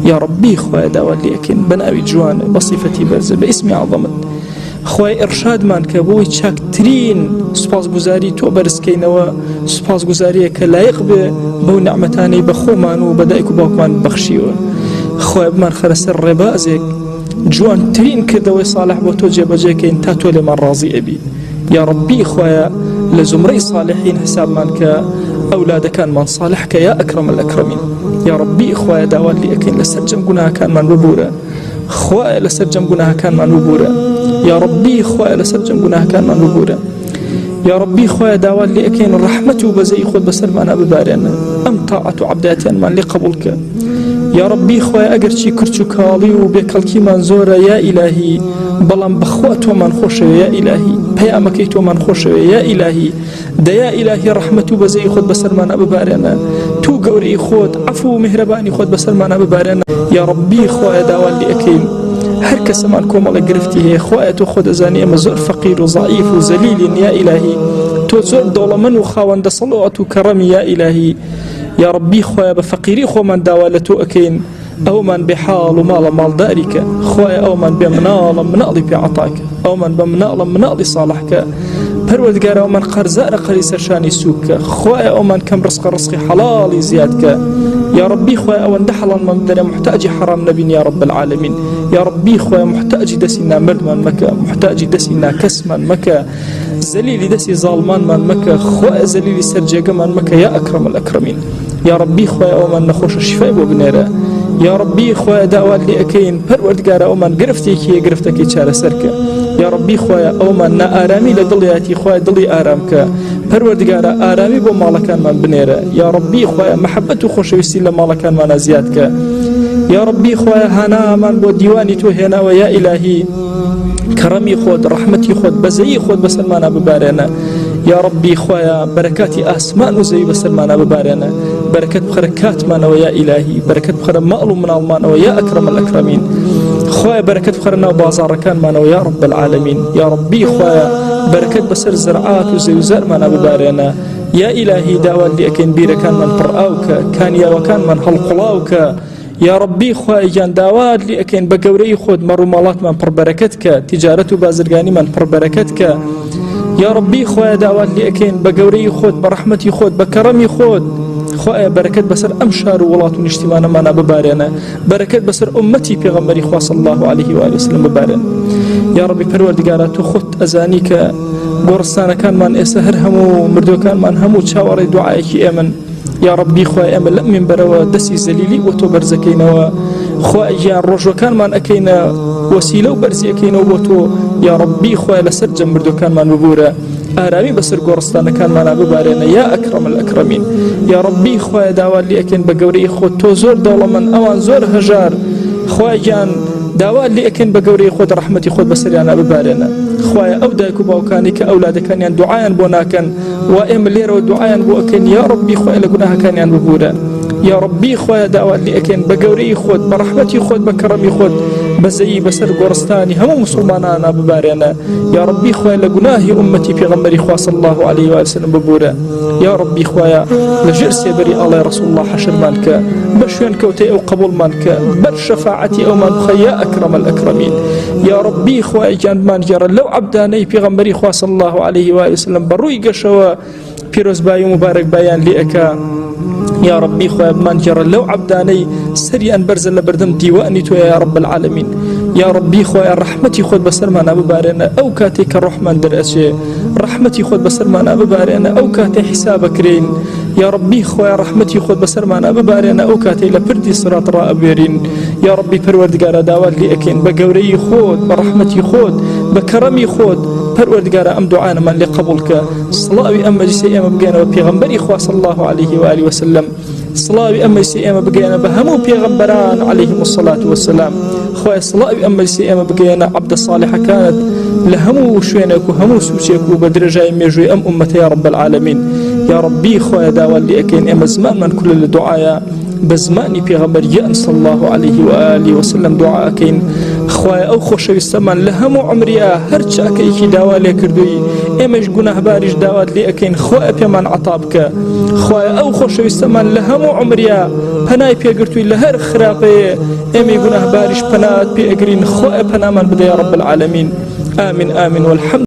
يا ربي خويا داوا ليكن بناوي جوان بصفتي برز باسم عظمت خويا إرشاد من كبوي شاكترين سپاس گزاري تو برسكينوا سپاس گزاري كلايق بو نعمتاني بخومان وبدائك باكمان بخشيون خويا بمن خرس الربازك جوان ترين كردوي صالح بو تو جيبجيكين تاتو لمن راضي أبي يا ربي خويا لزمري صالحين حساب منك أولاد كان من صالحك يا أكرم الأكرمين يا ربي خويا داوال لي أكين لسرجم قناها كان من ببورة خويا لسرجم قناها كان من ببورة يا ربي خويا لسرجم قناها كان من ببورة يا ربي خويا داوال لي أكين رحمته بزي خود بسر معنا ببارنا أم طاعة عبداتين من لقبولك يا ربي خويا أجر شي كرتو كالي وبكالكي منزورة يا إلهي بلان بخوات ومن خوش يا إلهي بيامكيت ومن خوش يا إلهي دا يا إلهي رحمته بزي خود بسر معنا ببارنا تو قوري خود عفو مهرباني خود بسر معنا ببارنا يا ربي خويا داوال لي أكين هر کس من کوم الله گرفتی خواه تو خود ازانی اما زور فقیر و ضعیف و ذلیل یا الهی تو زور دولمن و خواند صلوات و کرم یا الهی يا ربي خويا بفقيري خو من داوالتو أكين أو من بحال ومال دارك خويا أو من بمنال مناضي بعطاك أو من بمنال مناضي صالحك پروردگار أو من قرزاء قريس شاني سوك خويا أو من كم رزق حلال زيادك يا ربي خويا أو اندحلا من بدنا محتاج حرام نبي يا رب العالمين يا ربي خويا محتاج دسينا مرد من مكة محتاج دسينا كس من مكة زليل دسي ظالمان من مكة خويا زليل سرجاق من مكة يا أكرم الأكرمين يا ربي خويا أو من نخوش الشفاء وبنيرة يا ربي خويا داوال لي أكين پروردگار أو من گرفتك چار سرك يا ربي خويا أو من نا آرامي لدلياتي خويا دلي آرامك پروردگار آرامي بو مالكان من بنيرة يا ربي خويا محبته خوش وسيلة مالكان من زيادك يا ربي خويا هنا من بو ديواني تو هنا ويا إلهي كرمي خود رحمتي خود بزي خود بسلمانا ببارنا يا ربي خويا بركاتي أسمان وزي بسلمانا ببارنا بركة بخركات مانا ويا إلهي بركة بخر مألو من المانا ويا أكرم الأكرمين خويا بركة بخرنا وبازار كان مانا ويا رب العالمين يا ربي خويا بركة بسر زرعات وزي وزار مانا ببارنا يا إلهي داوال لي أكين بيرا كان من برآوك كان يا وكان من هلقلاوك يا ربي خويا جان داواد لي أكين بقوري خود مرومالات من بربركتك تجارة بازرقاني من بربركتك يا ربي خويا داواد لي أكين بقوري خود برحمتي خود بكرمي خود خويا بركة بسر أمشار ولات ونجتمانا مانا ببارنا بركة بسر أمتي بغمري خواه صلى الله عليه وآله وسلم ببارنا يا ربي پروردگاراتو خود أزانيك قرصانا كان من إسهر همو مردو كان من همو تشاوري دعائك أمن يا ربي خويا أمن لأمن بروا دسي زليلي وتو برزكينا خويا جان رجو كان من أكينا وسيلة وبرزي أكينا وتو يا ربي خويا لسرجم مردو كان من ببورا آرامي بسر قرصتانا كان مانا ببارنا يا أكرم الأكرمين يا ربي خويا داوال لي أكين بقوري خود تو زور دولة من أوان زور هجار خويا جان داوال لي أكين بقوري خود رحمتي خود بسريانا ببارنا خويا أو دايكو باوكاني كأولادك كان يان دعايا بوناكن وإم ليرو دعايا بوأكين يا ربي خويا لقناها كان يان ببورا يا ربي خويا داوال لي أكين بقوري خود برحمتي خود بكرمي خود بزي بسر قرستاني هم مسلمانانا ببارنا يا ربي خويا لقناهي أمتي في غمري خواه صلى الله عليه وسلم ببورا يا ربي خويا لجرسي بري الله رسول الله حشر مالك بشوين كوتي أو قبول مالك بر شفاعتي أو من خيا أكرم الأكرمين يا ربي خويا جان مان جرى لو عبداني في غمري خواه صلى الله عليه وسلم بروي قشوا بيروز باي مبارك بيان لأكا يا ربي خويا بمان جرى لو عبداني سريعا برزل لبردم ديواني تو يا رب العالمين يا ربي خويا رحمتي خود بسر معنا ببارنا أو كاتيك الرحمن درأشي رحمتي خود بسر معنا ببارنا أو كاتي حسابك رين يا ربي خويا رحمتي خود بسر معنا ببارنا أو كاتي لبردي صراط رائبيرين يا ربي پروردگار داوال لي أكين بقوري خود برحمتي خود بكرمي خود پروردگار أم دعانا من لقبولك صلاة أما جسي أما بقينا وبيغمبري خواه صلى الله عليه وآله وسلم صلاة أما جسي أما بقينا بهمو بيغمبران عليهم الصلاة والسلام خواه صلاة أما جسي أما بقينا عبد الصالحة كانت لهمو شوينك وهمو سوشيك وبدرجة ميجوي أم أمتي يا رب العالمين يا ربي خواه داوال لي أكين أما زمان من كل الدعايا بزماني بيغمبر يأن صلى الله عليه وآله وسلم دعاءكين خواه أو خوشوي السمان لهمو عمريا هرچاكي كي داوالي كردوي ئێمەش گوناهباریش داوات لێ ئەەکەین خۆی پێمان عەتا بکە خوای ئەو خۆشەویستەمان لە هەموو عمریا پەنای پێگرتووی لە هەر خراپەیە ئێمەی گوناهباریش پەنات پێ ئەگرین خۆی پەنامان بدە یا رب العالمین آمین آمین والحمد